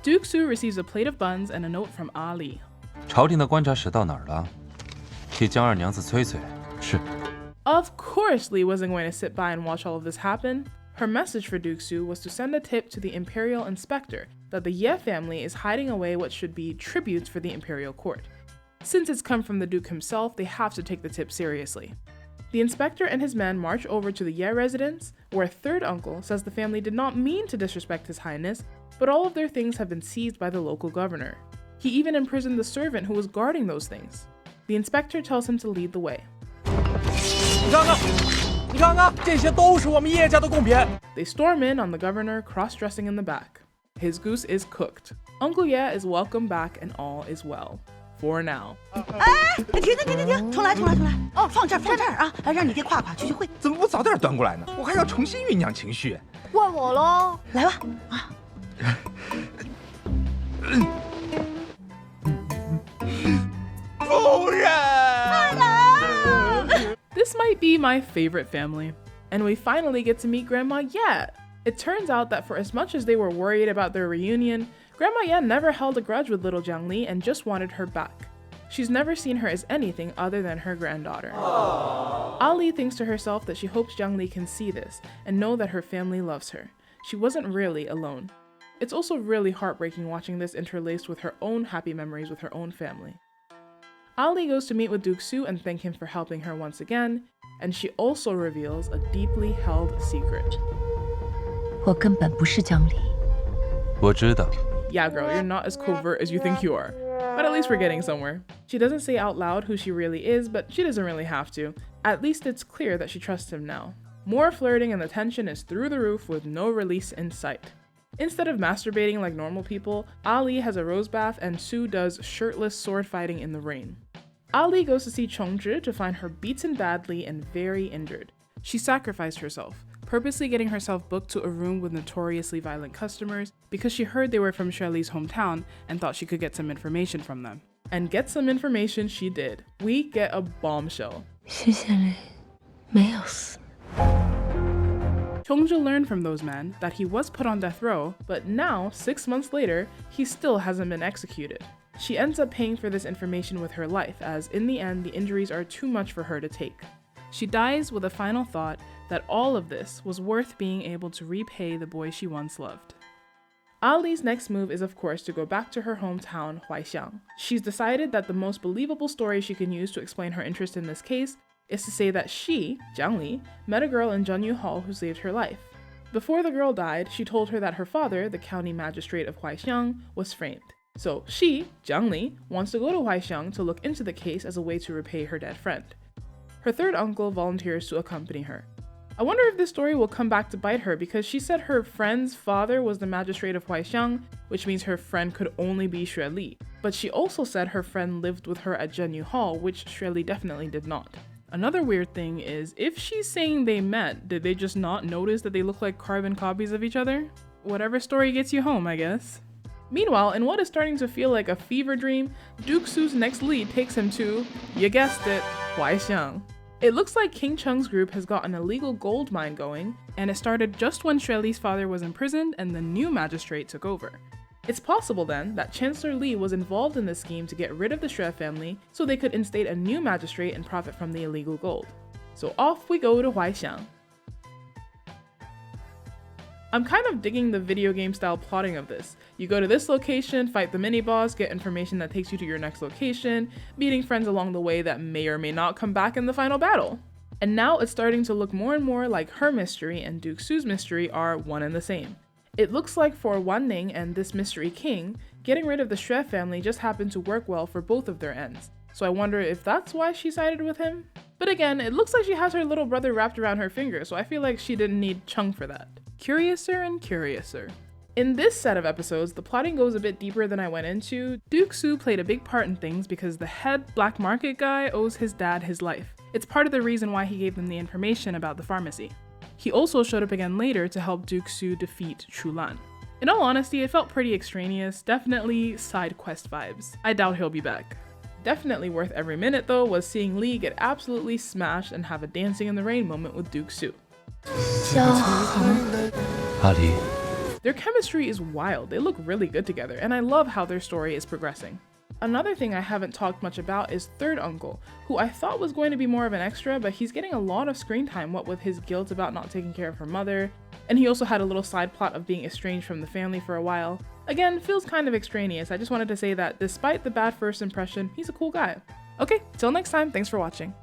Duke Su receives a plate of buns and a note from Ali. 朝廷的观察使到哪儿了？替江二娘子催催。是。Of course, Li wasn't going to sit by and watch all of this happen. Her message for Duke Su was to send a tip to the imperial inspector that the Ye family is hiding away what should be tributes for the imperial court. Since it's come from the Duke himself, they have to take the tip seriously. The inspector and his men march over to the Ye residence, where third uncle says the family did not mean to disrespect His Highness, but all of their things have been seized by the local governor. He even imprisoned the servant who was guarding those things. The inspector tells him to lead the way. 你看看，这些都是我们叶家的贡品。 They storm in on the governor, cross-dressing in the back. His goose is cooked. Uncle Ye is welcome back and all is well. For now. 停！重来！哦，放这儿啊！让你爹夸夸，聚会。怎么不早点端过来呢？我还要重新酝酿情绪。怪我喽！来吧，啊！夫人。 This might be my favorite family. And we finally get to meet Grandma Ye. It turns out that for as much as they were worried about their reunion, Grandma Ye never held a grudge with little Jiang Li and just wanted her back. She's never seen her as anything other than her granddaughter. Ali thinks to herself that she hopes Jiang Li can see this and know that her family loves her. She wasn't really alone. It's also really heartbreaking watching this interlaced with her own happy memories with her own family. Ali goes to meet with Duke Su and thank him for helping her once again, and she also reveals a deeply held secret. 我根本不是江离。我知道。 Yeah, girl, you're not as covert as you think you are. But at least we're getting somewhere. She doesn't say out loud who she really is, but she doesn't really have to. At least it's clear that she trusts him now. More flirting and the tension is through the roof with no release in sight. Instead of masturbating like normal people, Ali has a rose bath and Su does shirtless sword fighting in the rain. Ali goes to see Chongzhi to find her beaten badly and very injured. She sacrificed herself, purposely getting herself booked to a room with notoriously violent customers because she heard they were from Shirley's hometown and thought she could get some information from them. And get some information she did. We get a bombshell. 谢谢你，没有死。 Chongzhi learned from those men that he was put on death row, but now, 6 months later, he still hasn't been executed. She ends up paying for this information with her life, as in the end, the injuries are too much for her to take. She dies with a final thought that all of this was worth being able to repay the boy she once loved. Ali's next move is of course to go back to her hometown, Huaixiang. She's decided that the most believable story she can use to explain her interest in this case is to say that she, Jiang Li, met a girl in Zhenyu Hall who saved her life. Before the girl died, she told her that her father, the county magistrate of Huaixiang, was framed. So she, Jiang Li, wants to go to Huaixiang to look into the case as a way to repay her dead friend. Her third uncle volunteers to accompany her. I wonder if this story will come back to bite her because she said her friend's father was the magistrate of Huaixiang, which means her friend could only be Xue Li. But she also said her friend lived with her at Zhenyu Hall, which Xue Li definitely did not. Another weird thing is, if she's saying they met, did they just not notice that they look like carbon copies of each other? Whatever story gets you home, I guess. Meanwhile, in what is starting to feel like a fever dream, Duke Su's next lead takes him to, you guessed it, Huaixiang. It looks like King Cheng's group has got an illegal gold mine going, and it started just when Xue Li's father was imprisoned and the new magistrate took over. It's possible then that Chancellor Li was involved in this scheme to get rid of the Xue family so they could instate a new magistrate and profit from the illegal gold. So off we go to Huaixiang. I'm kind of digging the video game style plotting of this. You go to this location, fight the mini-boss, get information that takes you to your next location, meeting friends along the way that may or may not come back in the final battle. And now it's starting to look more and more like her mystery and Duke Su's mystery are one and the same. It looks like for Wan Ning and this mystery king, getting rid of the Xue family just happened to work well for both of their ends. So I wonder if that's why she sided with him? But again, it looks like she has her little brother wrapped around her finger, so I feel like she didn't need Cheng for that. Curiouser and curiouser. In this set of episodes, the plotting goes a bit deeper than I went into. Duke Su played a big part in things because the head black market guy owes his dad his life. It's part of the reason why he gave them the information about the pharmacy. He also showed up again later to help Duke Su defeat Chu Lan. In all honesty, it felt pretty extraneous, definitely side quest vibes. I doubt he'll be back. Definitely worth every minute though was seeing Li get absolutely smashed and have a dancing in the rain moment with Duke Su. 阿离， Their chemistry is wild, they look really good together, and I love how their story is progressing. Another thing I haven't talked much about is third uncle, who I thought was going to be more of an extra, but he's getting a lot of screen time, what with his guilt about not taking care of her mother, and he also had a little side plot of being estranged from the family for a while. Again, feels kind of extraneous. I just wanted to say that despite the bad first impression, he's a cool guy. Okay, till next time, thanks for watching.